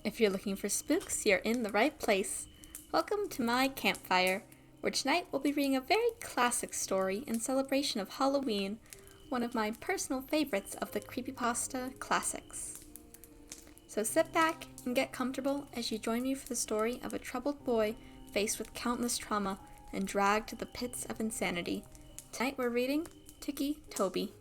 If you're looking for spooks, you're in the right place. Welcome to my Campfire, where tonight we'll be reading a very classic story in celebration of Halloween, one of my personal favorites of the Creepypasta classics. So sit back and get comfortable as you join me for the story of a troubled boy faced with countless trauma and dragged to the pits of insanity. Tonight we're reading Ticci Toby.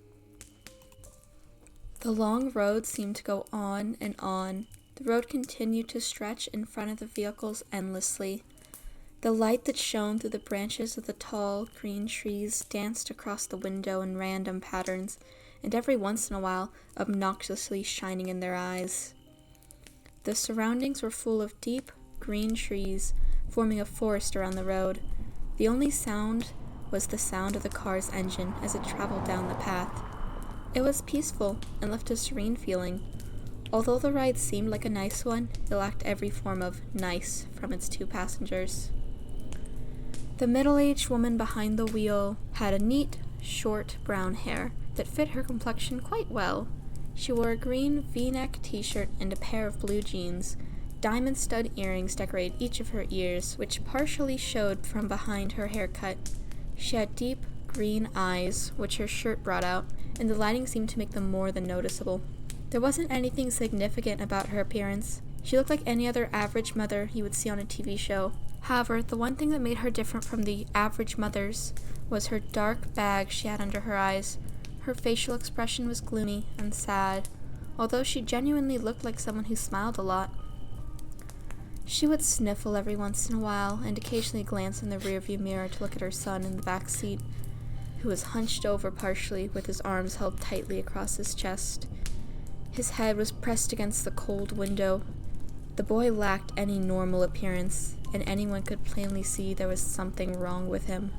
The long road seemed to go on and on. The road continued to stretch in front of the vehicles endlessly. The light that shone through the branches of the tall, green trees danced across the window in random patterns, and every once in a while obnoxiously shining in their eyes. The surroundings were full of deep, green trees, forming a forest around the road. The only sound was the sound of the car's engine as it traveled down the path. It was peaceful and left a serene feeling. Although the ride seemed like a nice one, it lacked every form of nice from its two passengers. The middle-aged woman behind the wheel had a neat, short brown hair that fit her complexion quite well. She wore a green V-neck t-shirt and a pair of blue jeans. Diamond stud earrings decorated each of her ears, which partially showed from behind her haircut. She had deep, green eyes, which her shirt brought out, and the lighting seemed to make them more than noticeable. There wasn't anything significant about her appearance. She looked like any other average mother you would see on a TV show. However, the one thing that made her different from the average mothers was her dark bag she had under her eyes. Her facial expression was gloomy and sad, although she genuinely looked like someone who smiled a lot. She would sniffle every once in a while and occasionally glance in the rearview mirror to look at her son in the back seat, who was hunched over partially with his arms held tightly across his chest. His head was pressed against the cold window. The boy lacked any normal appearance, and anyone could plainly see there was something wrong with him.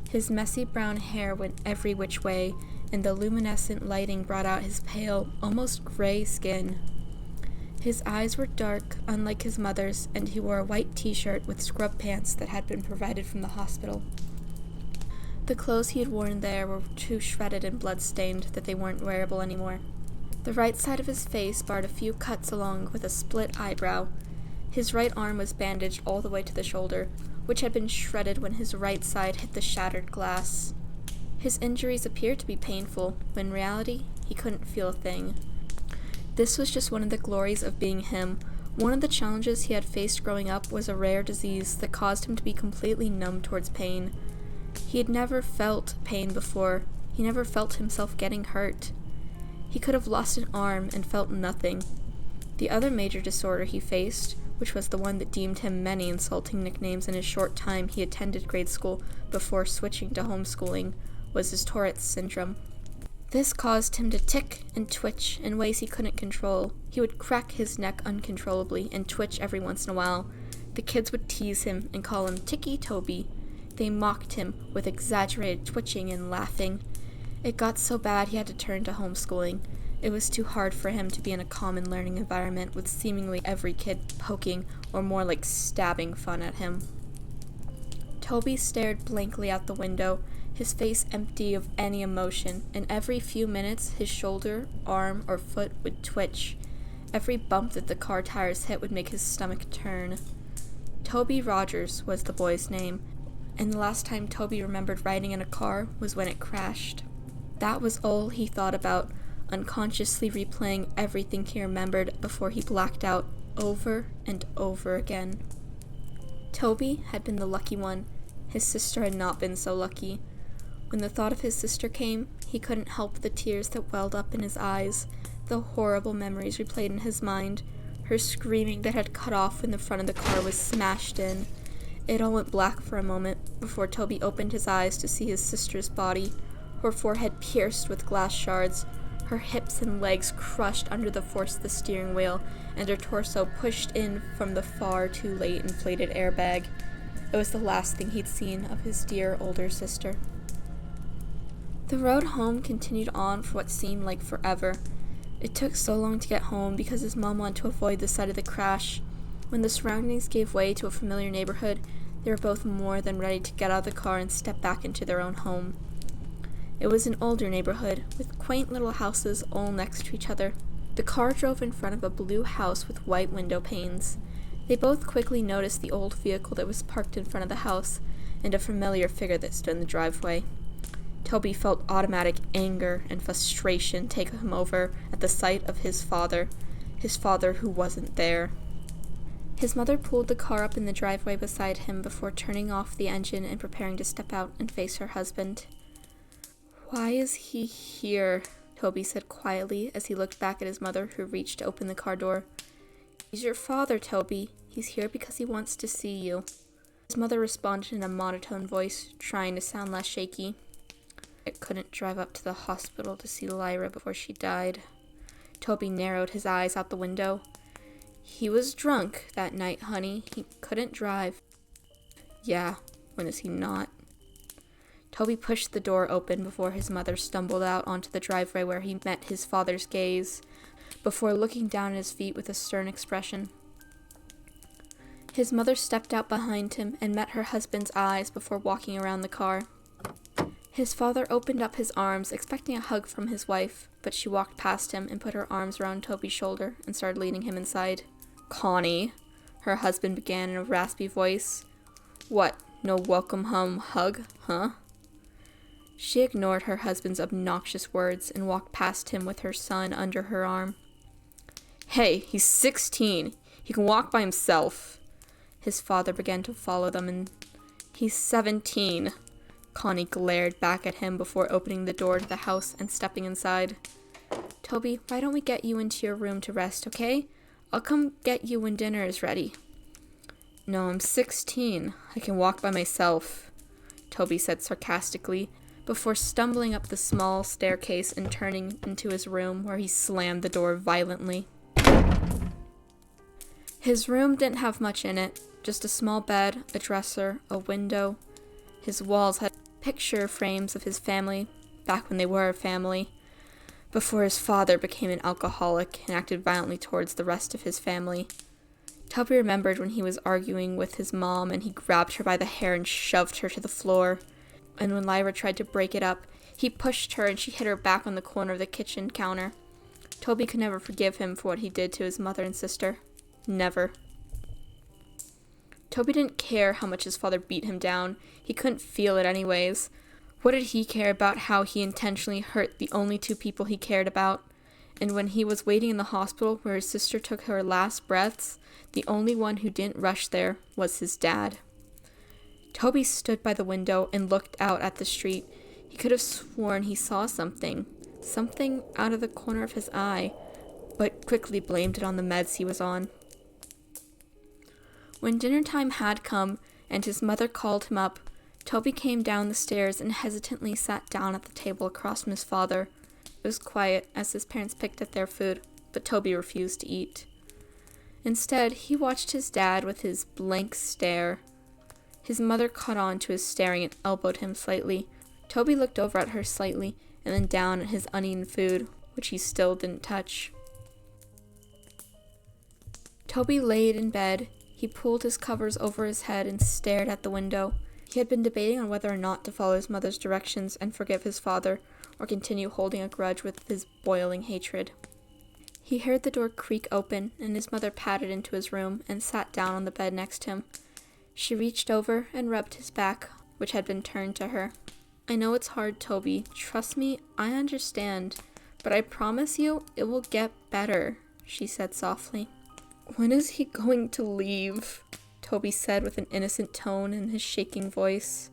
His messy brown hair went every which way, and the luminescent lighting brought out his pale, almost gray skin. His eyes were dark, unlike his mother's, and he wore a white t-shirt with scrub pants that had been provided from the hospital. The clothes he had worn there were too shredded and blood-stained that they weren't wearable anymore. The right side of his face barred a few cuts along with a split eyebrow. His right arm was bandaged all the way to the shoulder, which had been shredded when his right side hit the shattered glass. His injuries appeared to be painful, but in reality, he couldn't feel a thing. This was just one of the glories of being him. One of the challenges he had faced growing up was a rare disease that caused him to be completely numb towards pain. He had never felt pain before. He never felt himself getting hurt. He could have lost an arm and felt nothing. The other major disorder he faced, which was the one that deemed him many insulting nicknames in his short time he attended grade school before switching to homeschooling, was his Tourette's syndrome. This caused him to tick and twitch in ways he couldn't control. He would crack his neck uncontrollably and twitch every once in a while. The kids would tease him and call him Ticci Toby. They mocked him with exaggerated twitching and laughing. It got so bad he had to turn to homeschooling. It was too hard for him to be in a common learning environment with seemingly every kid poking or more like stabbing fun at him. Toby stared blankly out the window, his face empty of any emotion, and every few minutes his shoulder, arm, or foot would twitch. Every bump that the car tires hit would make his stomach turn. Toby Rogers was the boy's name, and the last time Toby remembered riding in a car was when it crashed. That was all he thought about, unconsciously replaying everything he remembered before he blacked out over and over again. Toby had been the lucky one. His sister had not been so lucky. When the thought of his sister came, he couldn't help the tears that welled up in his eyes. The horrible memories replayed in his mind. Her screaming that had cut off when the front of the car was smashed in. It all went black for a moment before Toby opened his eyes to see his sister's body, her forehead pierced with glass shards, her hips and legs crushed under the force of the steering wheel, and her torso pushed in from the far too late inflated airbag. It was the last thing he'd seen of his dear older sister. The road home continued on for what seemed like forever. It took so long to get home because his mom wanted to avoid the site of the crash. When the surroundings gave way to a familiar neighborhood, they were both more than ready to get out of the car and step back into their own home. It was an older neighborhood, with quaint little houses all next to each other. The car drove in front of a blue house with white window panes. They both quickly noticed the old vehicle that was parked in front of the house and a familiar figure that stood in the driveway. Toby felt automatic anger and frustration take him over at the sight of his father who wasn't there. His mother pulled the car up in the driveway beside him before turning off the engine and preparing to step out and face her husband. "Why is he here?" Toby said quietly as he looked back at his mother, who reached to open the car door. "He's your father, Toby. He's here because he wants to see you." His mother responded in a monotone voice, trying to sound less shaky. "I couldn't drive up to the hospital to see Lyra before she died." Toby narrowed his eyes out the window. "He was drunk that night, honey. He couldn't drive." "Yeah, when is he not?" Toby pushed the door open before his mother stumbled out onto the driveway where he met his father's gaze, before looking down at his feet with a stern expression. His mother stepped out behind him and met her husband's eyes before walking around the car. His father opened up his arms, expecting a hug from his wife, but she walked past him and put her arms around Toby's shoulder and started leading him inside. "Connie," her husband began in a raspy voice. "What, no welcome home hug, huh?" She ignored her husband's obnoxious words and walked past him with her son under her arm. "Hey, he's 16. He can walk by himself." His father began to follow them, and "He's 17. Connie glared back at him before opening the door to the house and stepping inside. "Toby, why don't we get you into your room to rest, okay? I'll come get you when dinner is ready." "No, I'm 16. I can walk by myself," Toby said sarcastically, before stumbling up the small staircase and turning into his room, where he slammed the door violently. His room didn't have much in it, just a small bed, a dresser, a window. His walls had picture frames of his family, back when they were a family, before his father became an alcoholic and acted violently towards the rest of his family. Toby remembered when he was arguing with his mom and he grabbed her by the hair and shoved her to the floor. And when Lyra tried to break it up, he pushed her and she hit her back on the corner of the kitchen counter. Toby could never forgive him for what he did to his mother and sister. Never. Toby didn't care how much his father beat him down. He couldn't feel it anyways. What did he care about how he intentionally hurt the only two people he cared about? And when he was waiting in the hospital where his sister took her last breaths, the only one who didn't rush there was his dad. Toby stood by the window and looked out at the street. He could have sworn he saw something out of the corner of his eye, but quickly blamed it on the meds he was on. When dinner time had come and his mother called him up, Toby came down the stairs and hesitantly sat down at the table across from his father. It was quiet as his parents picked at their food, but Toby refused to eat. Instead, he watched his dad with his blank stare. His mother caught on to his staring and elbowed him slightly. Toby looked over at her slightly and then down at his uneaten food, which he still didn't touch. Toby laid in bed. He pulled his covers over his head and stared at the window. He had been debating on whether or not to follow his mother's directions and forgive his father, or continue holding a grudge with his boiling hatred. He heard the door creak open, and his mother padded into his room and sat down on the bed next to him. She reached over and rubbed his back, which had been turned to her. "I know it's hard, Toby. Trust me, I understand. But I promise you, it will get better," she said softly. "When is he going to leave?" Toby said with an innocent tone in his shaking voice.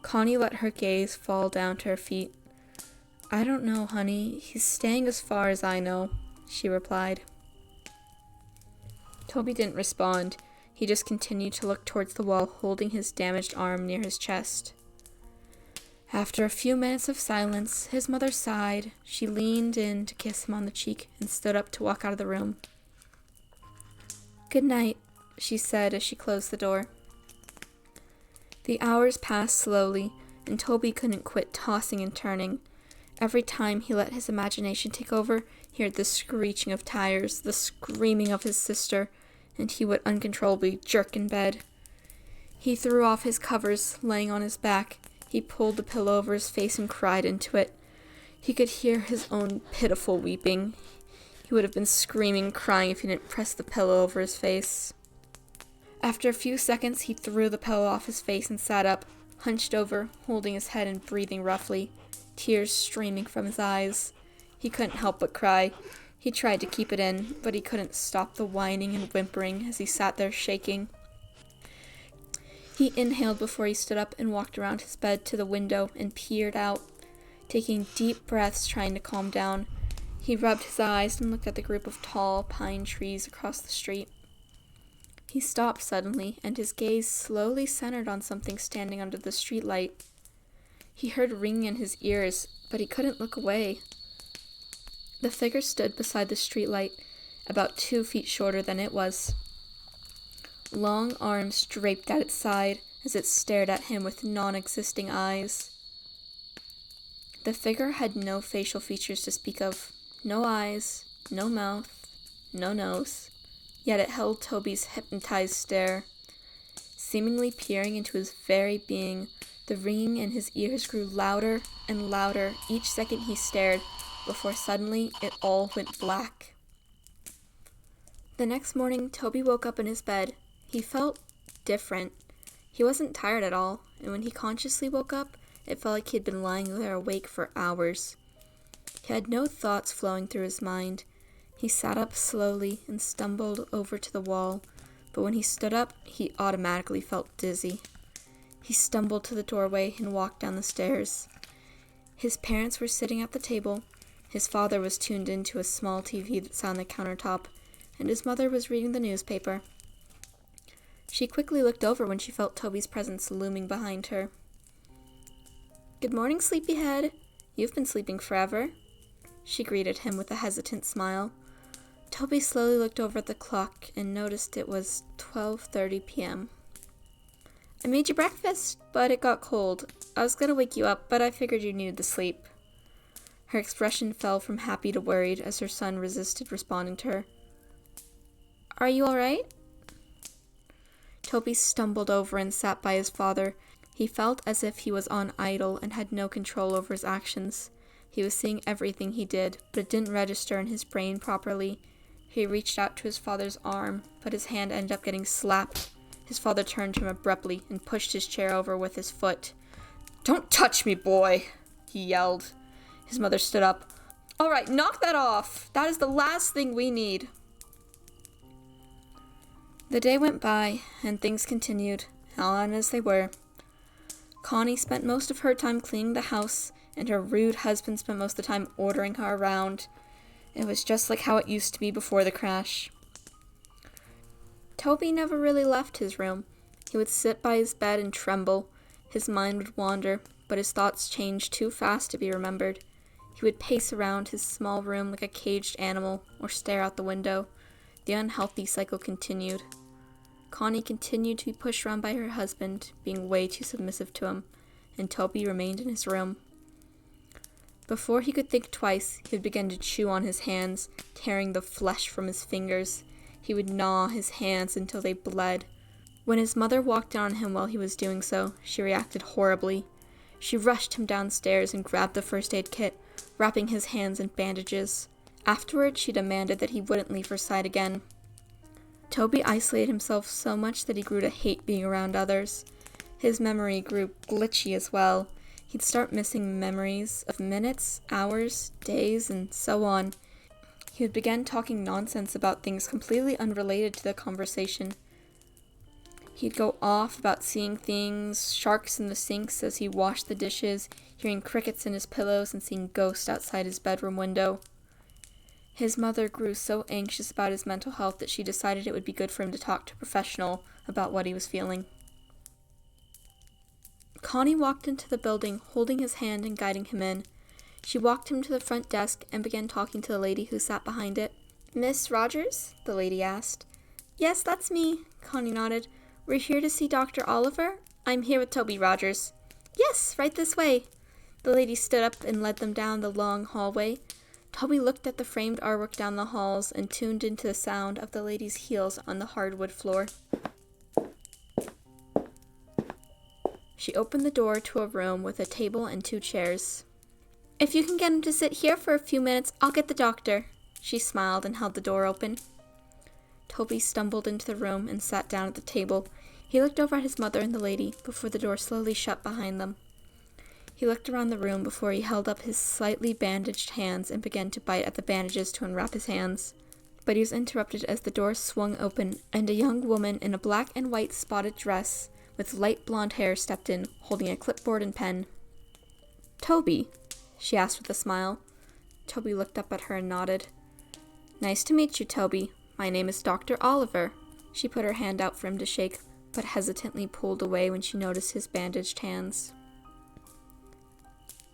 Connie let her gaze fall down to her feet. "I don't know, honey. He's staying as far as I know," she replied. Toby didn't respond. He just continued to look towards the wall, holding his damaged arm near his chest. After a few minutes of silence, his mother sighed. She leaned in to kiss him on the cheek and stood up to walk out of the room. "Good night," she said as she closed the door. The hours passed slowly, and Toby couldn't quit tossing and turning. Every time he let his imagination take over, he heard the screeching of tires, the screaming of his sister, and he would uncontrollably jerk in bed. He threw off his covers, laying on his back. He pulled the pillow over his face and cried into it. He could hear his own pitiful weeping. He would have been screaming, crying if he didn't press the pillow over his face. After a few seconds, he threw the pillow off his face and sat up, hunched over, holding his head and breathing roughly, tears streaming from his eyes. He couldn't help but cry. He tried to keep it in, but he couldn't stop the whining and whimpering as he sat there shaking. He inhaled before he stood up and walked around his bed to the window and peered out, taking deep breaths, trying to calm down. He rubbed his eyes and looked at the group of tall pine trees across the street. He stopped suddenly, and his gaze slowly centered on something standing under the streetlight. He heard ringing in his ears, but he couldn't look away. The figure stood beside the streetlight, about 2 feet shorter than it was. Long arms draped at its side as it stared at him with non-existing eyes. The figure had no facial features to speak of, no eyes, no mouth, no nose, yet it held Toby's hypnotized stare. Seemingly peering into his very being, the ringing in his ears grew louder and louder each second he stared, before suddenly it all went black. The next morning, Toby woke up in his bed. He felt different. He wasn't tired at all, and when he consciously woke up, it felt like he had been lying there awake for hours. He had no thoughts flowing through his mind. He sat up slowly and stumbled over to the wall, but when he stood up, he automatically felt dizzy. He stumbled to the doorway and walked down the stairs. His parents were sitting at the table. His father was tuned into a small TV that sat on the countertop, and his mother was reading the newspaper. She quickly looked over when she felt Toby's presence looming behind her. "Good morning, sleepyhead. You've been sleeping forever," she greeted him with a hesitant smile. Toby slowly looked over at the clock and noticed it was 12:30 p.m. "I made you breakfast, but it got cold. I was gonna wake you up, but I figured you needed the sleep." Her expression fell from happy to worried as her son resisted responding to her. "Are you all right?" Toby stumbled over and sat by his father. He felt as if he was on idle and had no control over his actions. He was seeing everything he did, but it didn't register in his brain properly. He reached out to his father's arm, but his hand ended up getting slapped. His father turned to him abruptly and pushed his chair over with his foot. "Don't touch me, boy," he yelled. His mother stood up. "All right, knock that off. That is the last thing we need." The day went by, and things continued, on as they were. Connie spent most of her time cleaning the house, and her rude husband spent most of the time ordering her around. It was just like how it used to be before the crash. Toby never really left his room. He would sit by his bed and tremble. His mind would wander, but his thoughts changed too fast to be remembered. He would pace around his small room like a caged animal, or stare out the window. The unhealthy cycle continued. Connie continued to be pushed around by her husband, being way too submissive to him, and Toby remained in his room. Before he could think twice, he would begin to chew on his hands, tearing the flesh from his fingers. He would gnaw his hands until they bled. When his mother walked in on him while he was doing so, she reacted horribly. She rushed him downstairs and grabbed the first aid kit, wrapping his hands in bandages. Afterward, she demanded that he wouldn't leave her side again. Toby isolated himself so much that he grew to hate being around others. His memory grew glitchy as well. He'd start missing memories of minutes, hours, days, and so on. He would begin talking nonsense about things completely unrelated to the conversation. He'd go off about seeing things, sharks in the sinks as he washed the dishes, hearing crickets in his pillows, and seeing ghosts outside his bedroom window. His mother grew so anxious about his mental health that she decided it would be good for him to talk to a professional about what he was feeling. Connie walked into the building, holding his hand and guiding him in. She walked him to the front desk and began talking to the lady who sat behind it. "Miss Rogers?" the lady asked. "Yes, that's me," Connie nodded. "We're here to see Dr. Oliver. I'm here with Toby Rogers." "Yes, right this way." The lady stood up and led them down the long hallway. Toby looked at the framed artwork down the halls and tuned into the sound of the lady's heels on the hardwood floor. She opened the door to a room with a table and 2 chairs. "If you can get him to sit here for a few minutes, I'll get the doctor," She smiled and held the door open. Toby stumbled into the room and sat down at the table. He looked over at his mother and the lady before the door slowly shut behind them. He looked around the room before he held up his slightly bandaged hands and began to bite at the bandages to unwrap his hands. But he was interrupted as the door swung open and a young woman in a black and white spotted dress with light blonde hair stepped in, holding a clipboard and pen. "Toby?" she asked with a smile. Toby looked up at her and nodded. "Nice to meet you, Toby. My name is Dr. Oliver." She put her hand out for him to shake, but hesitantly pulled away when she noticed his bandaged hands.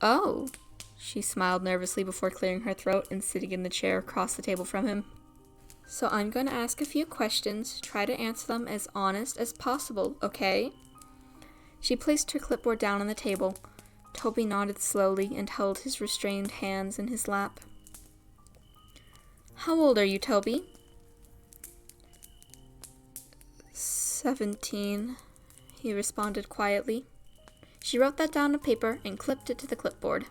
"Oh," she smiled nervously before clearing her throat and sitting in the chair across the table from him. "So I'm going to ask a few questions. Try to answer them as honest as possible, okay?" She placed her clipboard down on the table. Toby nodded slowly and held his restrained hands in his lap. "How old are you, Toby?" 17, he responded quietly. She wrote that down on paper and clipped it to the clipboard.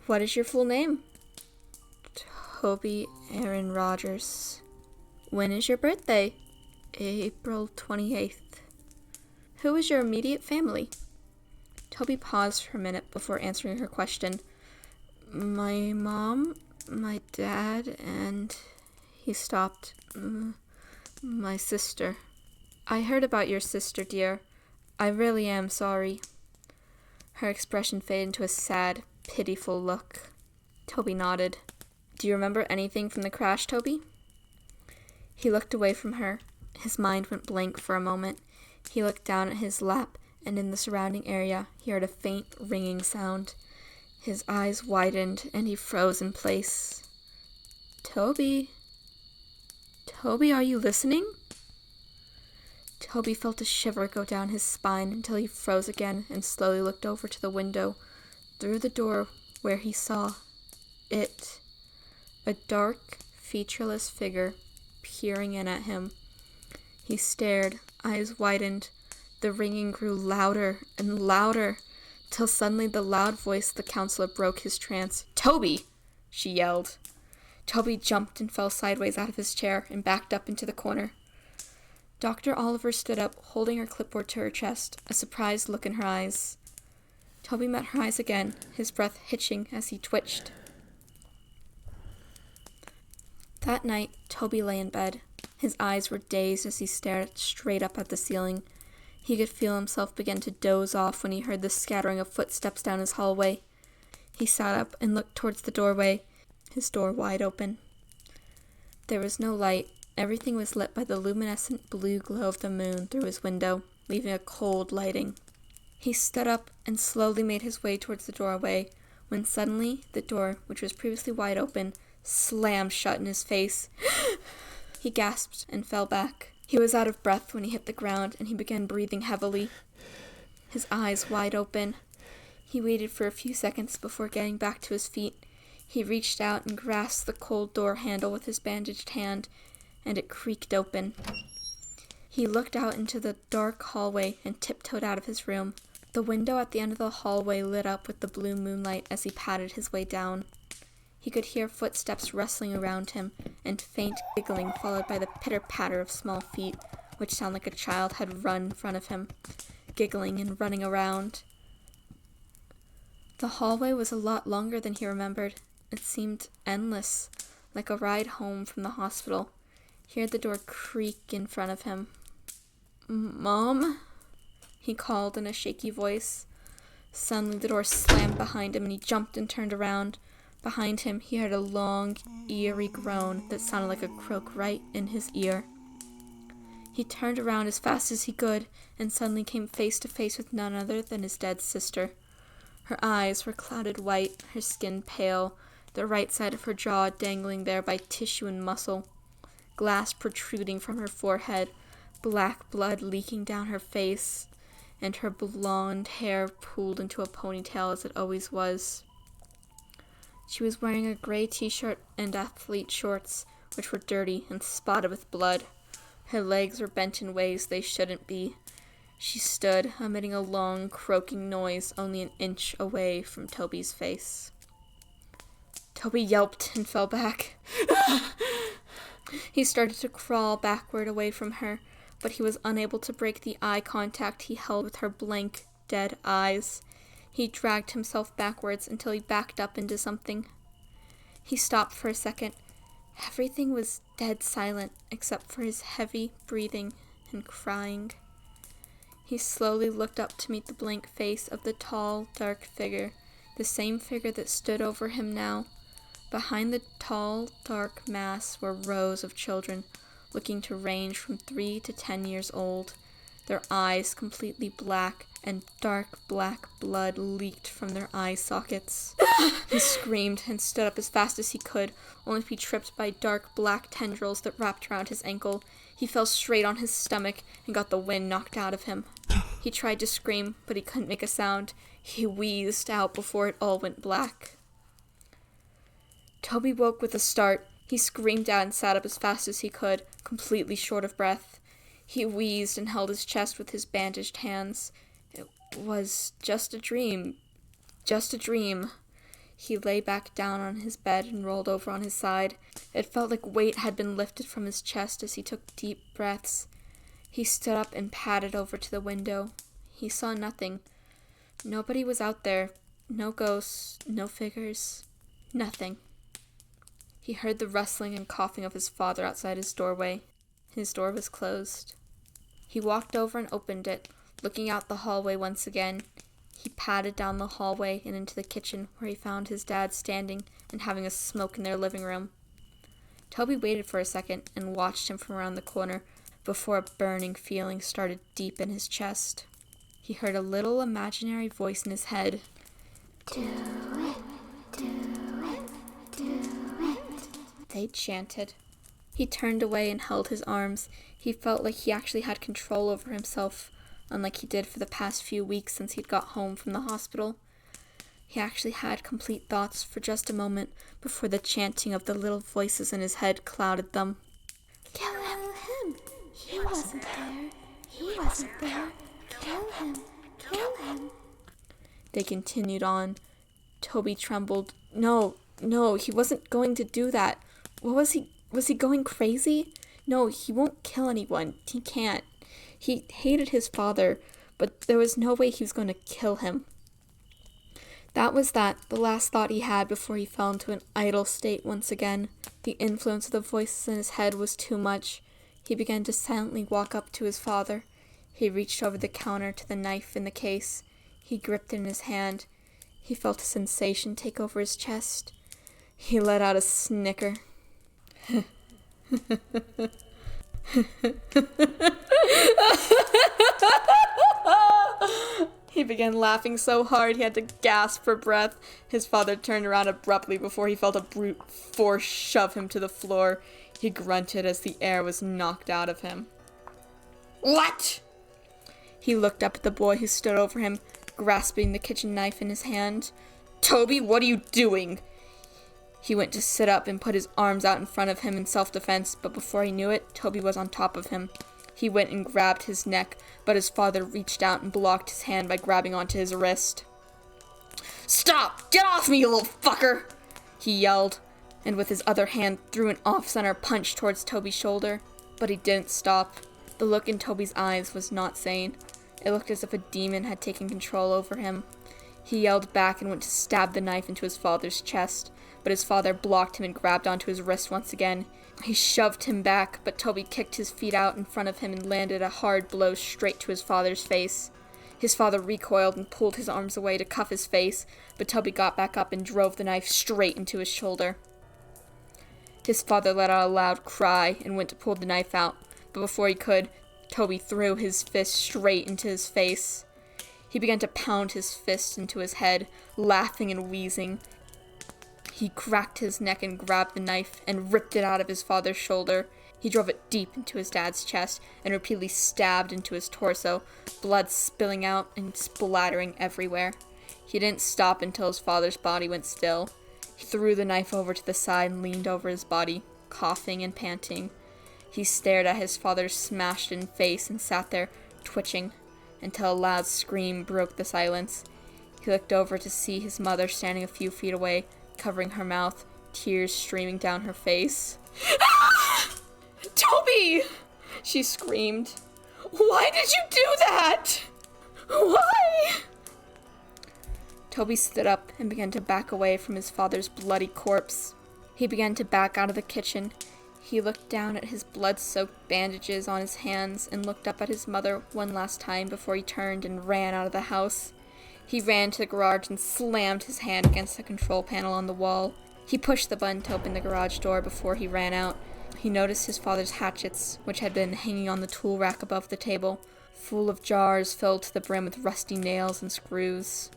"What is your full name?" "Toby Aaron Rogers." "When is your birthday?" "April 28th. "Who is your immediate family?" Toby paused for a minute before answering her question. "My mom, my dad, and..." He stopped. "My sister." "I heard about your sister, dear. I really am sorry." Her expression faded into a sad, pitiful look. Toby nodded. "Do you remember anything from the crash, Toby?" He looked away from her. His mind went blank for a moment. He looked down at his lap, and in the surrounding area, he heard a faint ringing sound. His eyes widened, and he froze in place. "Toby? Toby, are you listening?" Toby felt a shiver go down his spine until he froze again and slowly looked over to the window, through the door where he saw it, a dark, featureless figure peering in at him. He stared, eyes widened. The ringing grew louder and louder, till suddenly the loud voice of the counselor broke his trance. "Toby!" she yelled. Toby jumped and fell sideways out of his chair and backed up into the corner. Dr. Oliver stood up, holding her clipboard to her chest, a surprised look in her eyes. Toby met her eyes again, his breath hitching as he twitched. That night, Toby lay in bed. His eyes were dazed as he stared straight up at the ceiling. He could feel himself begin to doze off when he heard the scattering of footsteps down his hallway. He sat up and looked towards the doorway, his door wide open. There was no light. Everything was lit by the luminescent blue glow of the moon through his window, leaving a cold lighting. He stood up and slowly made his way towards the doorway, when suddenly the door, which was previously wide open, slammed shut in his face. He gasped and fell back. He was out of breath when he hit the ground, and he began breathing heavily, his eyes wide open. He waited for a few seconds before getting back to his feet. He reached out and grasped the cold door handle with his bandaged hand, and it creaked open. He looked out into the dark hallway and tiptoed out of his room. The window at the end of the hallway lit up with the blue moonlight as he padded his way down. He could hear footsteps rustling around him, and faint giggling followed by the pitter-patter of small feet, which sounded like a child had run in front of him, giggling and running around. The hallway was a lot longer than he remembered. It seemed endless, like a ride home from the hospital. He heard the door creak in front of him. "Mom?" he called in a shaky voice. Suddenly the door slammed behind him and he jumped and turned around. Behind him he heard a long, eerie groan that sounded like a croak right in his ear. He turned around as fast as he could and suddenly came face to face with none other than his dead sister. Her eyes were clouded white, her skin pale, the right side of her jaw dangling there by tissue and muscle, glass protruding from her forehead, black blood leaking down her face, and her blonde hair pulled into a ponytail as it always was. She was wearing a gray t-shirt and athlete shorts, which were dirty and spotted with blood. Her legs were bent in ways they shouldn't be. She stood, emitting a long, croaking noise only an inch away from Toby's face. Toby yelped and fell back. He started to crawl backward away from her, but he was unable to break the eye contact he held with her blank, dead eyes. He dragged himself backwards until he backed up into something. He stopped for a second. Everything was dead silent except for his heavy breathing and crying. He slowly looked up to meet the blank face of the tall, dark figure, the same figure that stood over him now. Behind the tall, dark mass were rows of children, looking to range from 3 to 10 years old, their eyes completely black, and dark black blood leaked from their eye sockets. He screamed and stood up as fast as he could, only to be tripped by dark black tendrils that wrapped around his ankle. He fell straight on his stomach and got the wind knocked out of him. He tried to scream, but he couldn't make a sound. He wheezed out before it all went black. Toby woke with a start. He screamed out and sat up as fast as he could, completely short of breath. He wheezed and held his chest with his bandaged hands. It was just a dream. Just a dream. He lay back down on his bed and rolled over on his side. It felt like weight had been lifted from his chest as he took deep breaths. He stood up and padded over to the window. He saw nothing. Nobody was out there. No ghosts, no figures, nothing. He heard the rustling and coughing of his father outside his doorway. His door was closed. He walked over and opened it, looking out the hallway once again. He padded down the hallway and into the kitchen, where he found his dad standing and having a smoke in their living room. Toby waited for a second and watched him from around the corner before a burning feeling started deep in his chest. He heard a little imaginary voice in his head. Do it, do it, do it, they chanted. He turned away and held his arms. He felt like he actually had control over himself, unlike he did for the past few weeks since he'd got home from the hospital. He actually had complete thoughts for just a moment before the chanting of the little voices in his head clouded them. Kill him! He wasn't there! He wasn't there! Kill him! Kill him! They continued on. Toby trembled. No, he wasn't going to do that. What was he? Was he going crazy? No, he won't kill anyone. He can't. He hated his father, but there was no way he was going to kill him. The last thought he had before he fell into an idle state once again. The influence of the voices in his head was too much. He began to silently walk up to his father. He reached over the counter to the knife in the case. He gripped it in his hand. He felt a sensation take over his chest. He let out a snicker. He began laughing so hard he had to gasp for breath. His father turned around abruptly before he felt a brute force shove him to the floor. He grunted as the air was knocked out of him. What? He looked up at the boy who stood over him, grasping the kitchen knife in his hand. Toby, what are you doing? He went to sit up and put his arms out in front of him in self-defense, but before he knew it, Toby was on top of him. He went and grabbed his neck, but his father reached out and blocked his hand by grabbing onto his wrist. Stop! Get off me, you little fucker! He yelled, and with his other hand threw an off-center punch towards Toby's shoulder, but he didn't stop. The look in Toby's eyes was not sane. It looked as if a demon had taken control over him. He yelled back and went to stab the knife into his father's chest, but his father blocked him and grabbed onto his wrist once again. He shoved him back, but Toby kicked his feet out in front of him and landed a hard blow straight to his father's face. His father recoiled and pulled his arms away to cuff his face, but Toby got back up and drove the knife straight into his shoulder. His father let out a loud cry and went to pull the knife out, but before he could, Toby threw his fist straight into his face. He began to pound his fist into his head, laughing and wheezing. He cracked his neck and grabbed the knife and ripped it out of his father's shoulder. He drove it deep into his dad's chest and repeatedly stabbed into his torso, blood spilling out and splattering everywhere. He didn't stop until his father's body went still. He threw the knife over to the side and leaned over his body, coughing and panting. He stared at his father's smashed-in face and sat there, twitching, until a loud scream broke the silence. He looked over to see his mother standing a few feet away, covering her mouth, tears streaming down her face. "Ah! Toby!" she screamed. "Why did you do that? Why?" Toby stood up and began to back away from his father's bloody corpse. He began to back out of the kitchen. He looked down at his blood-soaked bandages on his hands and looked up at his mother one last time before he turned and ran out of the house. He ran to the garage and slammed his hand against the control panel on the wall. He pushed the button to open the garage door before he ran out. He noticed his father's hatchets, which had been hanging on the tool rack above the table, full of jars filled to the brim with rusty nails and screws.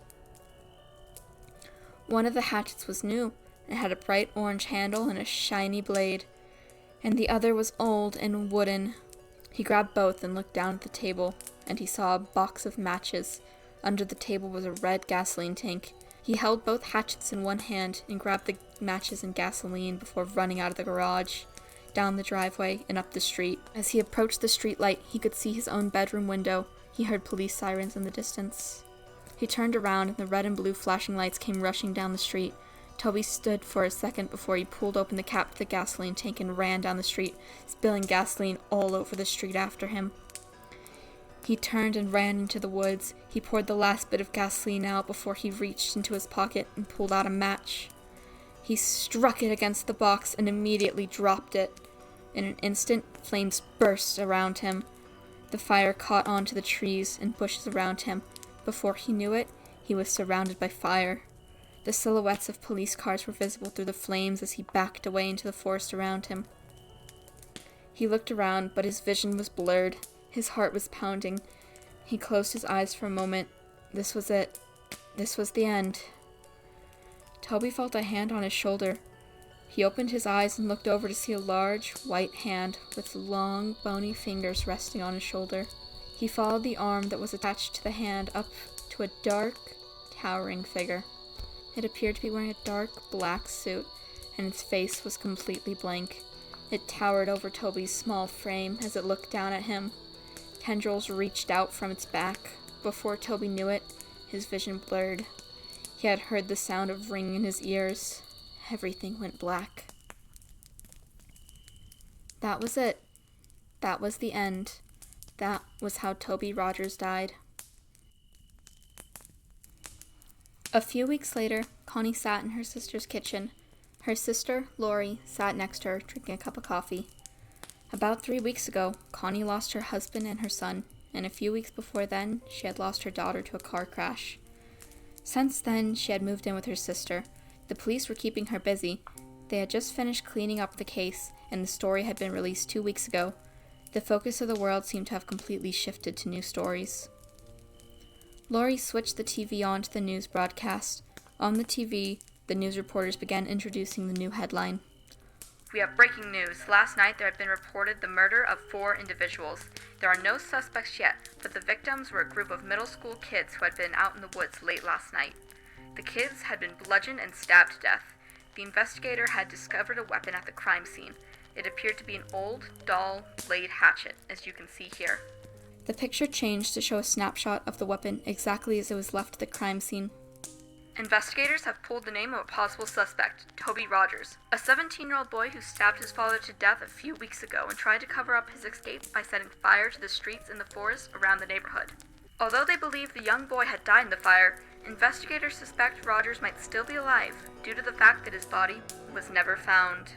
One of the hatchets was new. It had a bright orange handle and a shiny blade, and the other was old and wooden. He grabbed both and looked down at the table, and he saw a box of matches. Under the table was a red gasoline tank. He held both hatchets in one hand and grabbed the matches and gasoline before running out of the garage, down the driveway, and up the street. As he approached the street light, he could see his own bedroom window. He heard police sirens in the distance. He turned around, and the red and blue flashing lights came rushing down the street. Toby stood for a second before he pulled open the cap to the gasoline tank and ran down the street, spilling gasoline all over the street after him. He turned and ran into the woods. He poured the last bit of gasoline out before he reached into his pocket and pulled out a match. He struck it against the box and immediately dropped it. In an instant, flames burst around him. The fire caught onto the trees and bushes around him. Before he knew it, he was surrounded by fire. The silhouettes of police cars were visible through the flames as he backed away into the forest around him. He looked around, but his vision was blurred. His heart was pounding. He closed his eyes for a moment. This was it. This was the end. Toby felt a hand on his shoulder. He opened his eyes and looked over to see a large, white hand with long, bony fingers resting on his shoulder. He followed the arm that was attached to the hand up to a dark, towering figure. It appeared to be wearing a dark, black suit, and its face was completely blank. It towered over Toby's small frame as it looked down at him. Tendrils reached out from its back. Before Toby knew it, his vision blurred. He had heard the sound of ringing in his ears. Everything went black. That was it. That was the end. That was how Toby Rogers died. A few weeks later, Connie sat in her sister's kitchen. Her sister, Lori, sat next to her, drinking a cup of coffee. About 3 weeks ago, Connie lost her husband and her son, and a few weeks before then, she had lost her daughter to a car crash. Since then, she had moved in with her sister. The police were keeping her busy. They had just finished cleaning up the case, and the story had been released 2 weeks ago. The focus of the world seemed to have completely shifted to new stories. Lori switched the TV on to the news broadcast. On the TV, the news reporters began introducing the new headline. We have breaking news. Last night there had been reported the murder of 4 individuals. There are no suspects yet, but the victims were a group of middle school kids who had been out in the woods late last night. The kids had been bludgeoned and stabbed to death. The investigator had discovered a weapon at the crime scene. It appeared to be an old, dull blade hatchet, as you can see here. The picture changed to show a snapshot of the weapon exactly as it was left at the crime scene. Investigators have pulled the name of a possible suspect, Toby Rogers, a 17-year-old boy who stabbed his father to death a few weeks ago and tried to cover up his escape by setting fire to the streets in the forest around the neighborhood. Although they believe the young boy had died in the fire, investigators suspect Rogers might still be alive due to the fact that his body was never found.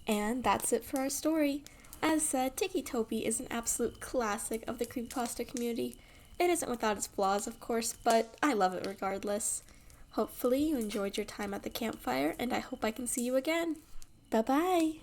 And that's it for our story. As said, Ticci Toby is an absolute classic of the Creepypasta community. It isn't without its flaws, of course, but I love it regardless. Hopefully you enjoyed your time at the campfire, and I hope I can see you again. Bye-bye!